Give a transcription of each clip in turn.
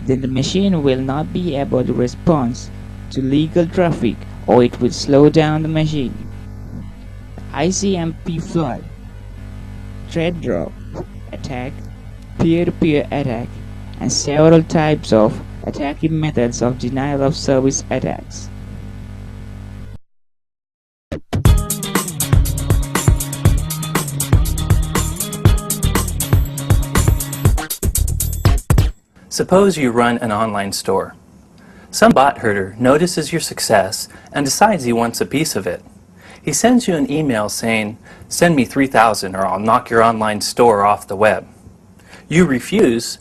then the machine will not be able to respond to legal traffic, or it will slow down the machine. ICMP flood, thread drop attack, peer-to-peer attack, and several types of attacking methods of denial of service attacks. Suppose you run an online store. Some bot herder notices your success and decides he wants a piece of it. He sends you an email saying, "Send me 3,000 or I'll knock your online store off the web." You refuse,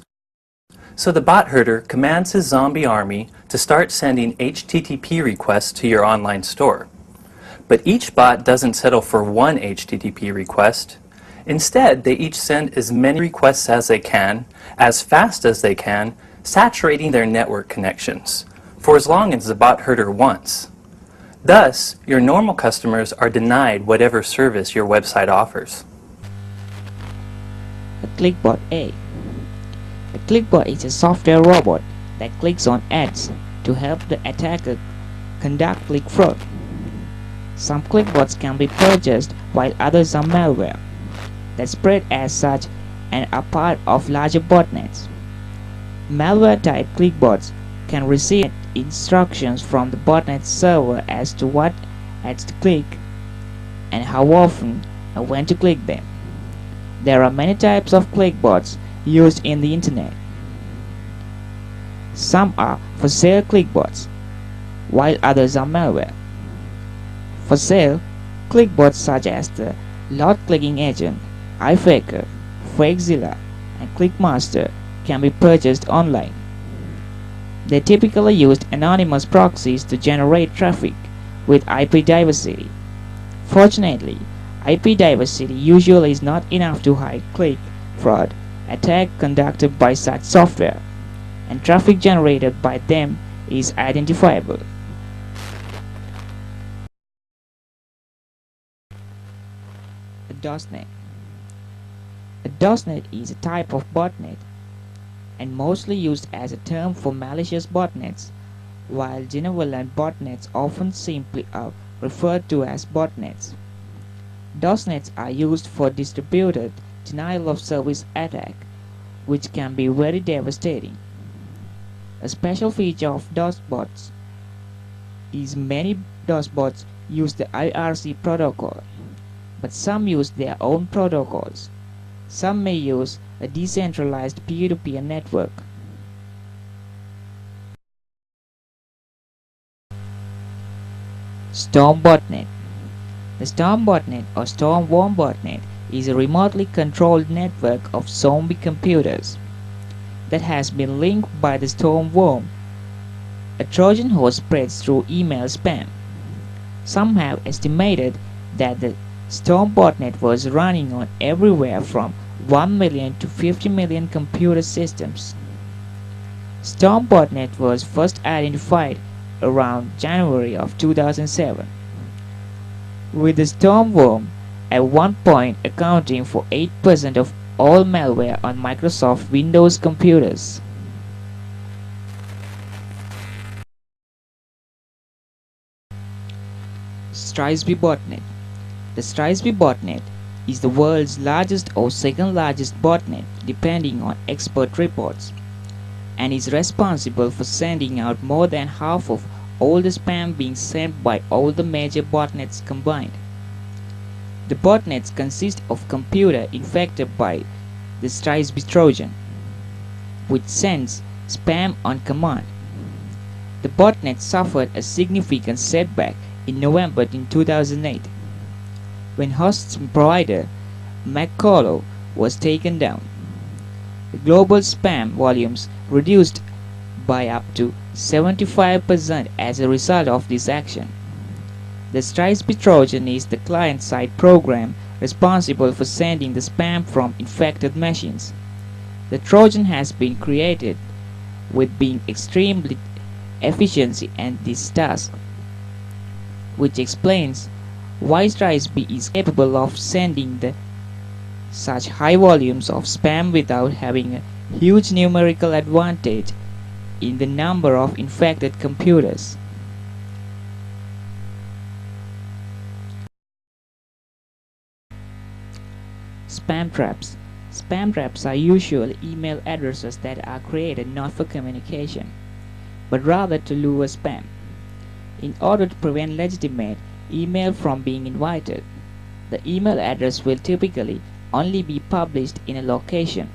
so the bot herder commands his zombie army to start sending HTTP requests to your online store. But each bot doesn't settle for one HTTP request. Instead, they each send as many requests as they can, as fast as they can, saturating their network connections, for as long as the bot herder wants. Thus, your normal customers are denied whatever service your website offers. A clickbot A. A clickbot is a software robot that clicks on ads to help the attacker conduct click fraud. Some clickbots can be purchased while others are malware that spread as such and are part of larger botnets. Malware-type clickbots can receive instructions from the botnet server as to what ads to click and how often and when to click them. There are many types of clickbots used in the internet. Some are for sale clickbots, while others are malware. For sale, clickbots such as the lot clicking agent, iFaker, Fakezilla, and Clickmaster can be purchased online. They typically use anonymous proxies to generate traffic with IP diversity. Fortunately, IP diversity usually is not enough to hide click fraud attack conducted by such software, and traffic generated by them is identifiable. A DOSNet. A DOSNet is a type of botnet and mostly used as a term for malicious botnets, while benevolent botnets often simply are referred to as botnets. DOSNets are used for distributed denial of service attack, which can be very devastating. A special feature of DOSBots is many DOSBots use the IRC protocol, but some use their own protocols. Some may use a decentralized peer-to-peer network. Storm botnet. The Storm botnet or Storm Worm botnet is a remotely controlled network of zombie computers that has been linked by the Storm Worm. A Trojan horse spreads through email spam. Some have estimated that the Storm botnet was running on everywhere from 1 million to 50 million computer systems. Storm botnet was first identified around January of 2007, with the Storm Worm at one point accounting for 8% of all malware on Microsoft Windows computers. SLIIT botnet. The SLIIT botnet is the world's largest or second largest botnet depending on expert reports, and is responsible for sending out more than half of all the spam being sent by all the major botnets combined. The botnets consist of computer infected by the SLIIT Trojan, which sends spam on command. The botnet suffered a significant setback in November in 2008, when host provider McCullough was taken down. The global spam volumes reduced by up to 75% as a result of this action. The SLIIT Trojan is the client-side program responsible for sending the spam from infected machines. The Trojan has been created with being extremely efficient at this task, which explains why SLIIT is capable of sending such high volumes of spam without having a huge numerical advantage in the number of infected computers. Spam traps. Spam traps are usually email addresses that are created not for communication, but rather to lure spam. In order to prevent legitimate email from being invited, the email address will typically only be published in a location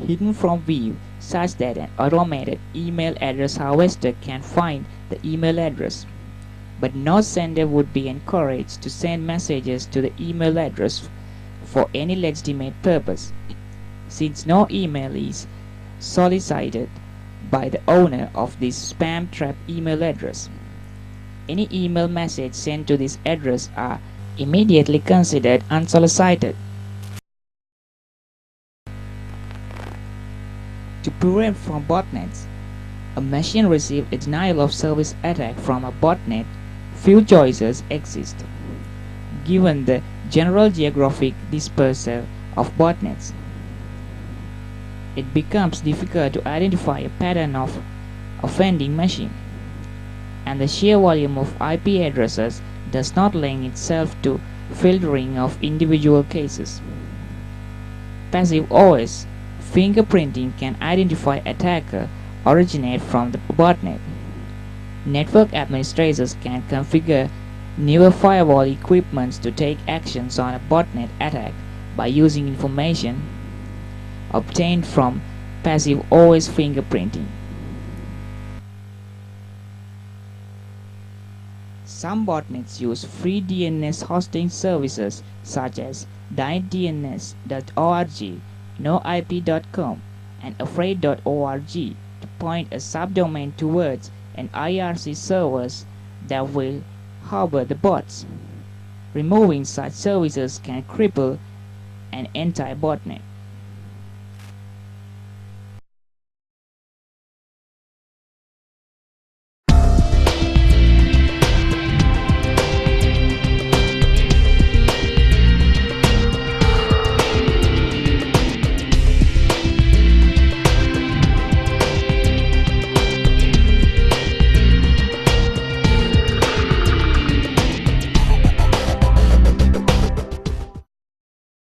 hidden from view such that an automated email address harvester can find the email address. But no sender would be encouraged to send messages to the email address for any legitimate purpose, since no email is solicited by the owner of this spam trap email address. Any email message sent to this address are immediately considered unsolicited. To prevent from botnets, a machine received a denial of service attack from a botnet. Few choices exist. Given the general geographic dispersal of botnets, it becomes difficult to identify a pattern of offending machine, and the sheer volume of IP addresses does not lend itself to filtering of individual cases. Passive OS fingerprinting can identify attacker originate from the botnet. Network administrators can configure newer firewall equipments to take actions on a botnet attack by using information obtained from passive OS fingerprinting. Some botnets use free DNS hosting services such as DNS.org, noip.com, and afraid.org to point a subdomain towards an IRC servers that will harbor the bots. Removing such services can cripple an entire botnet.